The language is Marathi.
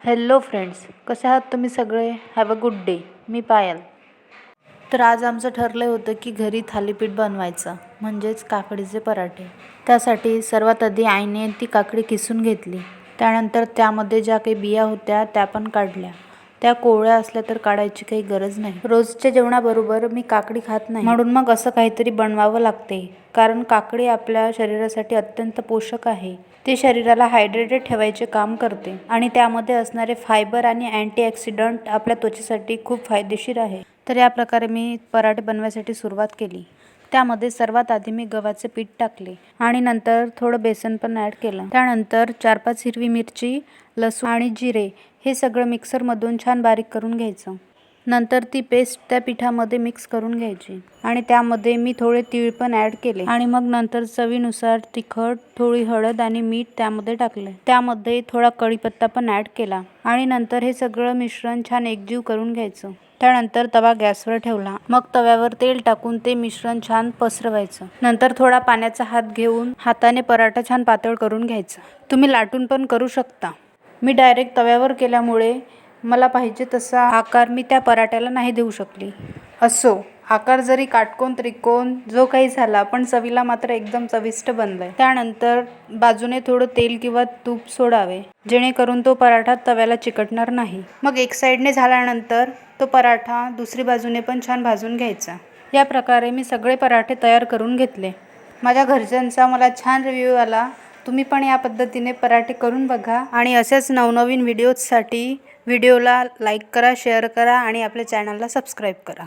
हॅलो फ्रेंड्स, कसे आहात तुम्ही सगळे? Have a good day. मी पायल. तर आज आमचं ठरलं होतं की घरी थालीपीठ बनवायचं, म्हणजेच काकडीचे पराठे. त्यासाठी सर्वात आधी आईने ती काकडी किसून घेतली. त्यानंतर त्यामध्ये ज्या काही बिया होत्या त्या पण काढल्या. त्या कोवळ्या असल्या तर काढायची काही गरज नाही. रोजच्या जेवणाबरोबर मी काकडी खात नाही, म्हणून मग असं काहीतरी बनवावं लागते. कारण काकडी आपल्या शरीरासाठी अत्यंत पोषक आहे. ते शरीराला हायड्रेटेड ठेवायचे काम करते आणि त्यामध्ये असणारे फायबर आणि अँटीऑक्सिडंट आपल्या त्वचेसाठी खूप फायदेशीर आहे. तर या प्रकारे मी पराठे बनवायसाठी सुरुवात केली. त्यामध्ये सर्वात आधी मी गव्हाचे पीठ टाकले आणि नंतर थोडं बेसन पण ॲड केलं. त्यानंतर 4-5 हिरवी मिरची, लसूण आणि जिरे हे सगळं मिक्सरमधून छान बारीक करून घ्यायचं. नंतर ती पेस्ट त्या पिठामध्ये मिक्स करून घ्यायची आणि त्यामध्ये मी थोडे तीळ पण ॲड केले आणि मग नंतर चवीनुसार तिखट, थोडी हळद आणि मीठ त्यामध्ये टाकले. त्यामध्ये थोडा कढीपत्ता पण ॲड केला आणि नंतर हे सगळं मिश्रण छान एकजीव करून घ्यायचं. त्यानंतर तवा गॅसवर ठेवला. मग तव्यावर तेल टाकून ते मिश्रण छान पसरवायचं. नंतर थोडा पाण्याचा हात घेऊन हाताने पराठा छान पातळ करून घ्यायचा. तुम्ही लाटून पण करू शकता. मी डायरेक्ट तव्यावर केल्यामुळे मला पाहिजे तसा आकार मी त्या पराठ्याला नाही देऊ शकली. असो, आकार जरी काटकोन त्रिकोण जो काही झाला, पण चवीला मात्र एकदम चविष्ट बनलाय. त्यानंतर बाजूने थोडं तेल किंवा तूप सोडावे, जेणेकरून तो पराठा तव्याला चिकटणार नाही. मग एक साईडने झाल्यानंतर तो पराठा दुसरी बाजूने पण छान भाजून घ्यायचा. या प्रकारे मी सगळे पराठे तयार करून घेतले. माझ्या घरच्यांचा मला छान रिव्ह्यू आला. तुम्ही पण या पद्धतीने पराठे करून बघा आणि असेच नवनवीन व्हिडिओजसाठी व्हिडिओला लाईक करा, शेअर करा आणि आपल्या चॅनलला सबस्क्राईब करा.